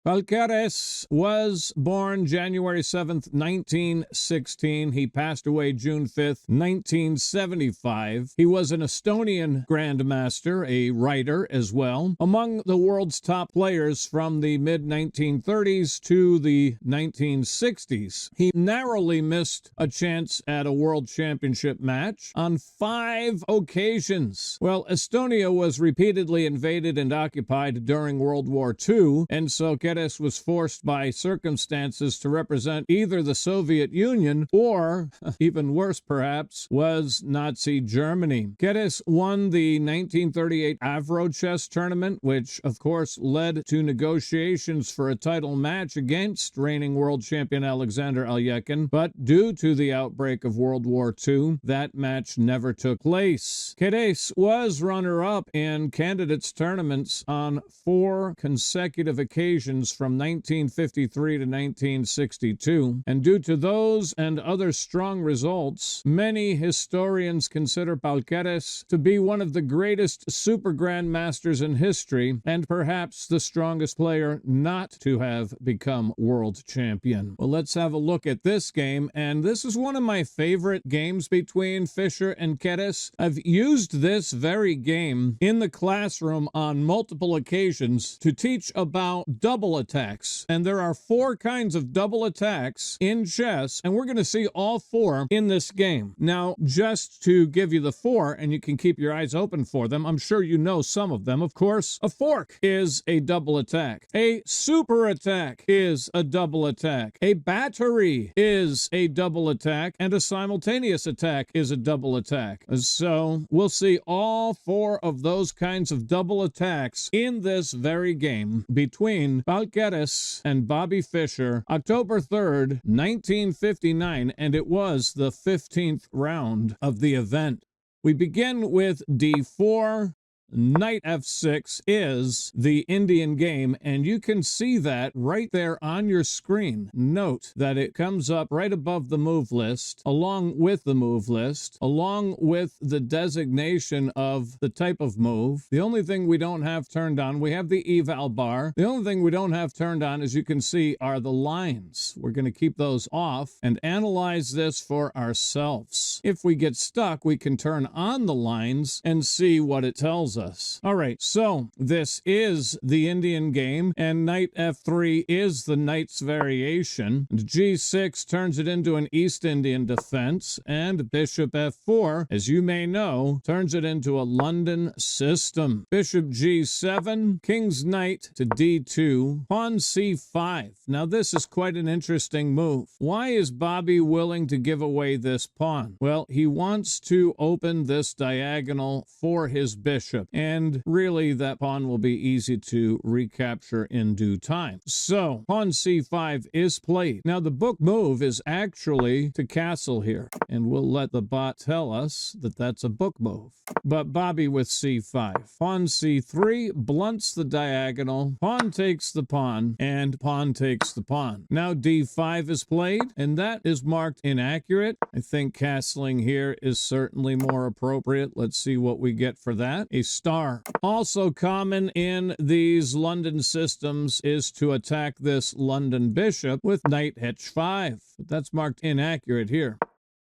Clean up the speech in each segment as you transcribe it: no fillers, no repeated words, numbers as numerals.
Keres was born January 7th, 1916. He passed away June 5th, 1975. He was an Estonian grandmaster, a writer as well, among the world's top players from the mid-1930s to the 1960s. He narrowly missed a chance at a world championship match on 5 occasions. Well, Estonia was repeatedly invaded and occupied during World War II, and so Keres was forced by circumstances to represent either the Soviet Union or, even worse perhaps, was Nazi Germany. Keres won the 1938 Avro chess tournament, which of course led to negotiations for a title match against reigning world champion Alexander Alekhine, but due to the outbreak of World War II, that match never took place. Keres was runner-up in candidates tournaments on 4 consecutive occasions from 1953 to 1962, and due to those and other strong results, many historians consider Keres to be one of the greatest super grandmasters in history, and perhaps the strongest player not to have become world champion. Well, let's have a look at this game, and this is one of my favorite games between Fischer and Keres. I've used this very game in the classroom on multiple occasions to teach about double attacks, and there are 4 kinds of double attacks in chess, and we're going to see all 4 in this game. Now, just to give you the 4, and you can keep your eyes open for them, I'm sure you know some of them. Of course, a fork is a double attack. A super attack is a double attack. A battery is a double attack, and a simultaneous attack is a double attack. So we'll see all 4 of those kinds of double attacks in this very game between Keres and Bobby Fischer, October 3rd, 1959, and it was the 15th round of the event. We begin with d4. Knight f6 is the Indian game, and you can see that right there on your screen. Note that it comes up right above the move list, along with the move list, along with the designation of the type of move. The only thing we don't have turned on, we have the eval bar. The only thing we don't have turned on, as you can see, are the lines. We're going to keep those off and analyze this for ourselves. If we get stuck, we can turn on the lines and see what it tells us. All right, so this is the Indian game, and knight f3 is the knight's variation. G6 turns it into an East Indian defense, and bishop f4, as you may know, turns it into a London system. Bishop g7, king's knight to d2, pawn c5. Now this is quite an interesting move. Why is Bobby willing to give away this pawn? Well, he wants to open this diagonal for his bishop, and really that pawn will be easy to recapture in due time. So pawn c5 is played. Now the book move is actually to castle here, and we'll let the bot tell us that that's a book move. But Bobby with c5. Pawn c3 blunts the diagonal, pawn takes the pawn, and pawn takes the pawn. Now d5 is played, and that is marked inaccurate. I think castling here is certainly more appropriate. Let's see what we get for that. A star. Also common in these London systems is to attack this London bishop with knight h5. But that's marked inaccurate here.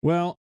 Well,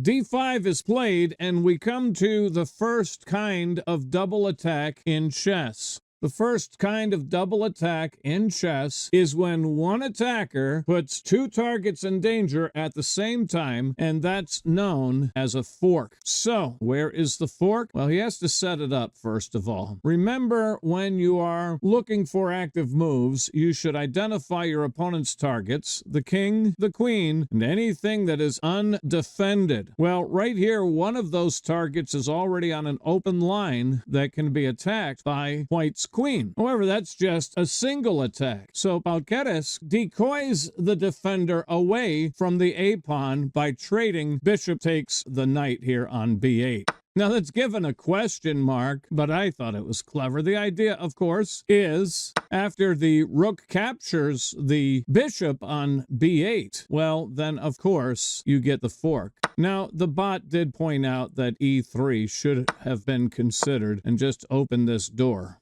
d5 is played, and we come to the first kind of double attack in chess. The first kind of double attack in chess is when one attacker puts 2 targets in danger at the same time, and that's known as a fork. So, where is the fork? Well, he has to set it up first of all. Remember, when you are looking for active moves, you should identify your opponent's targets, the king, the queen, and anything that is undefended. Well, right here, one of those targets is already on an open line that can be attacked by white's queen. However, that's just a single attack. So Keres decoys the defender away from the a-pawn by trading bishop takes the knight here on b8. Now, that's given a question mark, but I thought it was clever. The idea, of course, is after the rook captures the bishop on b8, well, then, of course, you get the fork. Now, the bot did point out that e3 should have been considered and just open this door.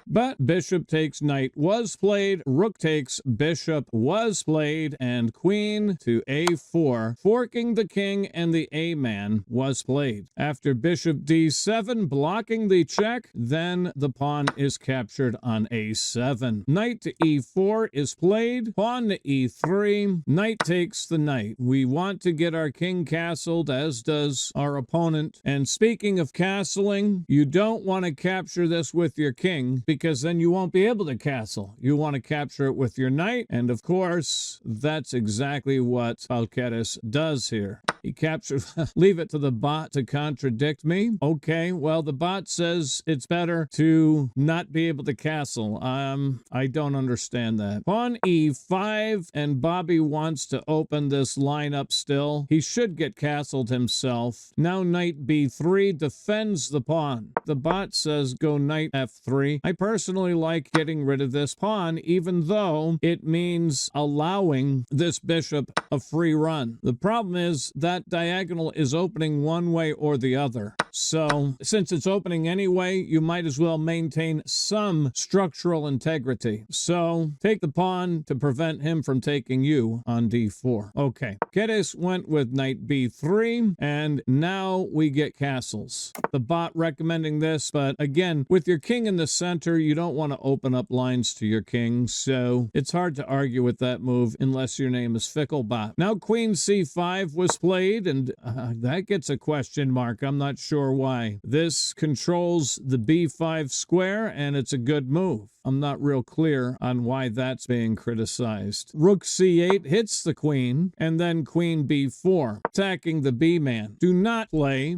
But bishop takes knight was played, rook takes bishop was played, and queen to a4, forking the king and the a-man was played. After bishop d7, blocking the check, then the pawn is captured on a7. Knight to e4 is played, pawn to e3, knight takes the knight. We want to get our king castled, as does our opponent. And speaking of castling, you don't want to capture this with your king, because then you won't be able to castle. You want to capture it with your knight, and of course, that's exactly what Keres does here. He captures, leave it to the bot to contradict me. Okay, well, the bot says it's better to not be able to castle. I don't understand that. Pawn e5, and Bobby wants to open this line up still. He should get castled himself. Now knight b3 defends the pawn. The bot says go knight f3. I personally like getting rid of this pawn, even though it means allowing this bishop a free run. The problem is that diagonal is opening one way or the other. So since it's opening anyway, you might as well maintain some structural integrity. So take the pawn to prevent him from taking you on d4. Okay, Keres went with knight b3, and now we get castles. The bot recommending this, but again, with your king in the center, you don't want to open up lines to your king, so it's hard to argue with that move unless your name is Ficklebot. Now queen c5 was played, and that gets a question mark. I'm not sure why. This controls the b5 square, and it's a good move. I'm not real clear on why that's being criticized. Rook c8 hits the queen, and then queen b4, attacking the b-man. Do not play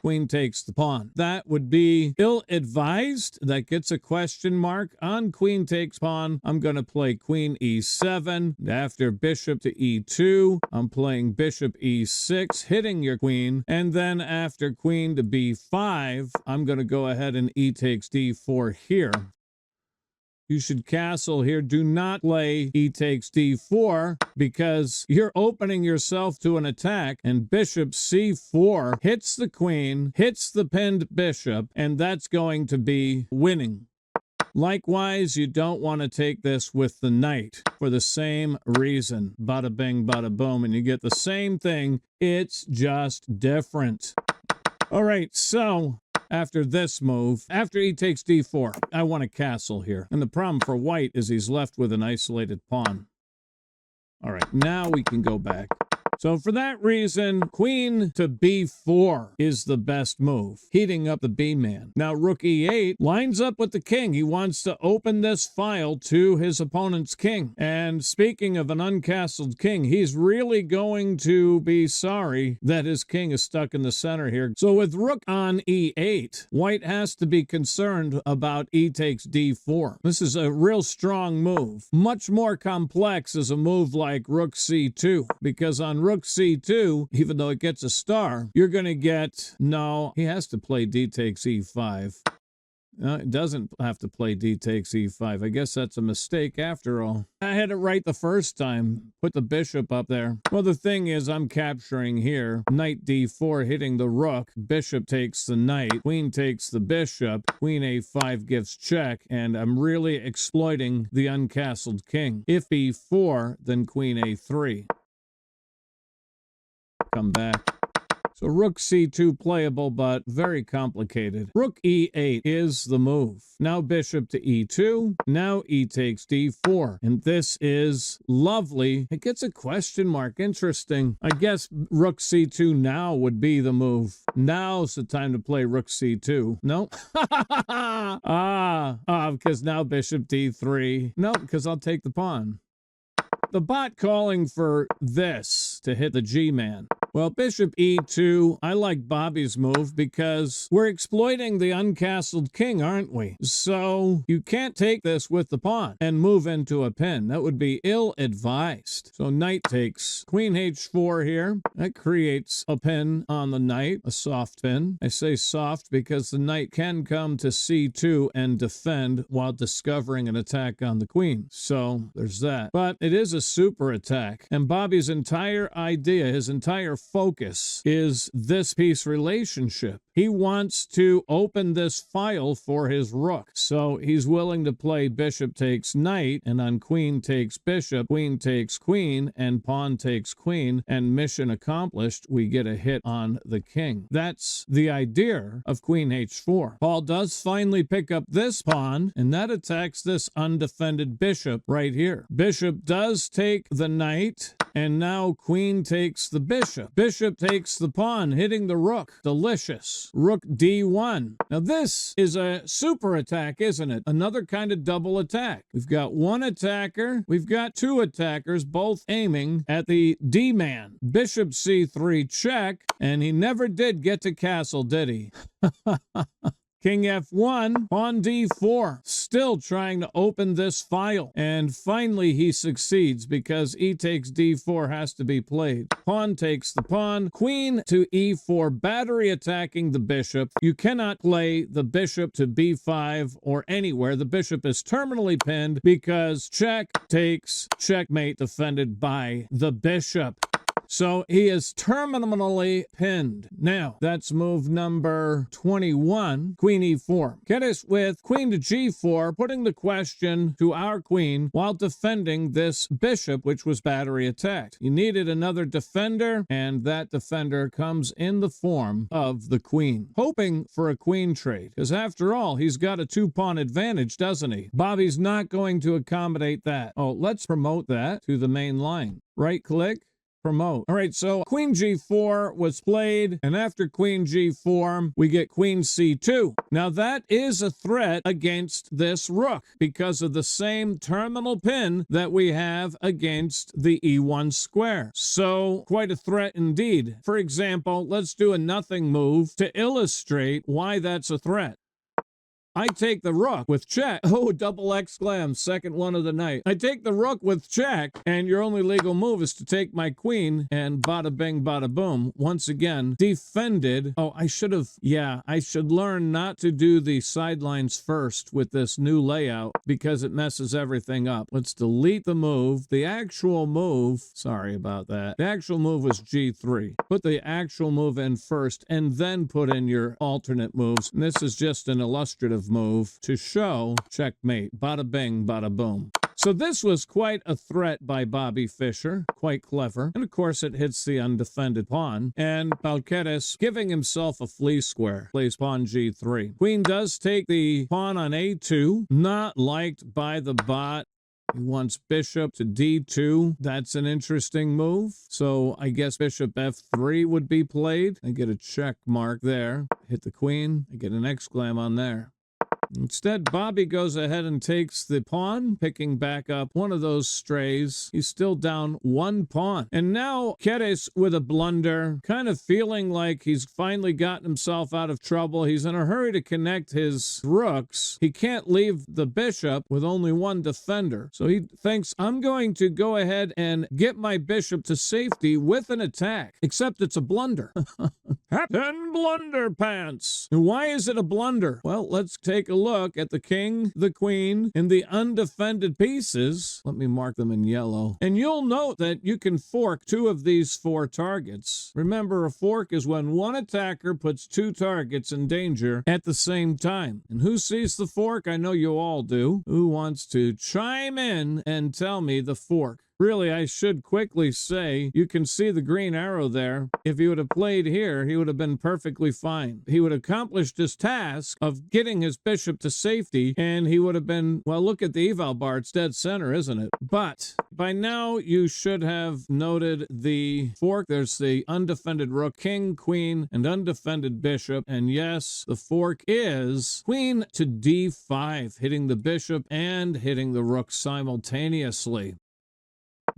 queen takes the pawn. That would be ill-advised. That gets a question mark. On queen takes pawn, I'm going to play queen e7. After bishop to e2, I'm playing bishop e6, hitting your queen. And then after queen to b5, I'm going to go ahead and e takes d4 here. You should castle here. Do not play e takes d4 because you're opening yourself to an attack, and bishop c4 hits the queen, hits the pinned bishop, and that's going to be winning. Likewise, you don't want to take this with the knight for the same reason. Bada bing, bada boom, and you get the same thing. It's just different. All right, so after this move, after e takes d4, I want to castle here. And the problem for white is he's left with an isolated pawn. All right, now we can go back. So for that reason, queen to b4 is the best move, heating up the b-man. Now rook e8 lines up with the king. He wants to open this file to his opponent's king. And speaking of an uncastled king, he's really going to be sorry that his king is stuck in the center here. So with rook on e8, white has to be concerned about e takes d4. This is a real strong move. Much more complex is a move like rook c2, because on rook c2, even though it gets a star, you're going to get, no, he has to play d takes e5. No, it doesn't have to play d takes e5. I guess that's a mistake after all. I had it right the first time. Put the bishop up there. Well, the thing is, I'm capturing here. Knight d4 hitting the rook. Bishop takes the knight. Queen takes the bishop. Queen a5 gives check. And I'm really exploiting the uncastled king. If e4, then queen a3. Come back. So rook c2 playable, but very complicated. Rook e8 is the move. Now bishop to e2. Now e takes d4. And this is lovely. It gets a question mark. Interesting. I guess rook c2 now would be the move. Now's the time to play rook c2. No? Because now bishop d3. No, because I'll take the pawn. The bot calling for this to hit the G-man. Well, bishop e2, I like Bobby's move because we're exploiting the uncastled king, aren't we? So you can't take this with the pawn and move into a pin. That would be ill-advised. So knight takes queen h4 here. That creates a pin on the knight, a soft pin. I say soft because the knight can come to c2 and defend while discovering an attack on the queen. So there's that. But it is a super attack. And Bobby's entire idea, his entire focus is this piece relationship. He wants to open this file for his rook. So he's willing to play bishop takes knight, and on queen takes bishop, queen takes queen, and pawn takes queen, and mission accomplished, we get a hit on the king. That's the idea of queen h4. Paul does finally pick up this pawn, and that attacks this undefended bishop right here. Bishop does take the knight, and now queen takes the bishop. Bishop takes the pawn, hitting the rook. Delicious. Rook d1. Now this is a super attack, isn't it? Another kind of double attack. We've got one attacker. We've got two attackers, both aiming at the d-man. Bishop c3 check, and he never did get to castle, did he? King f1, pawn d4, still trying to open this file. And finally he succeeds because e takes d4 has to be played. Pawn takes the pawn, queen to e4, battery attacking the bishop. You cannot play the bishop to b5 or anywhere. The bishop is terminally pinned because check takes checkmate defended by the bishop. So he is terminally pinned. Now, that's move number 21, queen e4. Keres with queen to g4, putting the question to our queen while defending this bishop, which was battery attacked. You needed another defender, and that defender comes in the form of the queen, hoping for a queen trade, because after all, he's got a two-pawn advantage, doesn't he? Bobby's not going to accommodate that. Oh, let's promote that to the main line. Right-click. Promote. All right, so queen g4 was played, and after queen g4, we get queen c2. Now that is a threat against this rook because of the same terminal pin that we have against the e1 square. So quite a threat indeed. For example, let's do a nothing move to illustrate why that's a threat. I take the rook with check. Oh, double exclam, second one of the night. I take the rook with check, and your only legal move is to take my queen, and bada bing, bada boom. Once again, defended. Oh, I should learn not to do the sidelines first with this new layout because it messes everything up. Let's delete the move. The actual move, sorry about that. The actual move was g3. Put the actual move in first, and then put in your alternate moves. And this is just an illustrative move to show checkmate. Bada bing, bada boom. So this was quite a threat by Bobby Fischer, quite clever. And of course it hits the undefended pawn. And Keres giving himself a flea square, plays pawn g3. Queen does take the pawn on a2, not liked by the bot. He wants bishop to d2. That's an interesting move. So I guess bishop f3 would be played. I get a check mark there. Hit the queen. I get an exclam on there. Instead, Bobby goes ahead and takes the pawn, picking back up one of those strays. He's still down one pawn. And now Keres with a blunder, kind of feeling like he's finally gotten himself out of trouble. He's in a hurry to connect his rooks. He can't leave the bishop with only one defender. So he thinks, I'm going to go ahead and get my bishop to safety with an attack. Except it's a blunder. Happen blunder pants. And why is it a blunder? Well, let's take a look at the king, the queen, and the undefended pieces. Let me mark them in yellow. And you'll note that you can fork two of these four targets. Remember, a fork is when one attacker puts two targets in danger at the same time. And who sees the fork? I know you all do. Who wants to chime in and tell me the fork? Really, I should quickly say, you can see the green arrow there. If he would have played here, he would have been perfectly fine. He would have accomplished his task of getting his bishop to safety, and he would have been, well, look at the eval bar. It's dead center, isn't it? But by now, you should have noted the fork. There's the undefended rook, king, queen, and undefended bishop. And yes, the fork is queen to d5, hitting the bishop and hitting the rook simultaneously.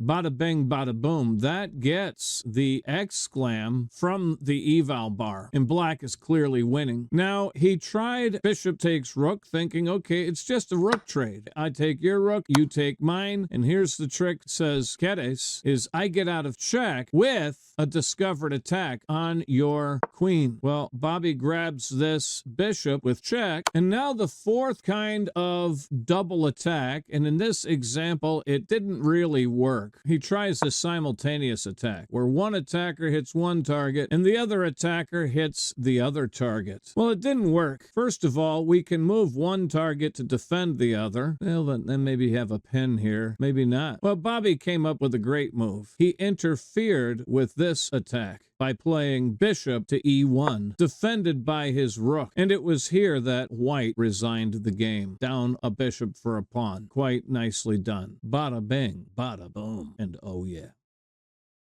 Bada bing, bada boom. That gets the exclam from the eval bar. And black is clearly winning. Now, he tried bishop takes rook, thinking, okay, it's just a rook trade. I take your rook, you take mine. And here's the trick, says Keres, is I get out of check with a discovered attack on your queen. Well, Bobby grabs this bishop with check, and now the fourth kind of double attack, and in this example, it didn't really work. work. He tries a simultaneous attack, where one attacker hits one target and the other attacker hits the other target. Well, it didn't work. First of all, we can move one target to defend the other. Well, then maybe have a pin here. Maybe not. Well, Bobby came up with a great move. He interfered with this attack by playing bishop to e1, defended by his rook. And it was here that white resigned the game. Down a bishop for a pawn. Quite nicely done. Bada bing, bada boom, and oh yeah.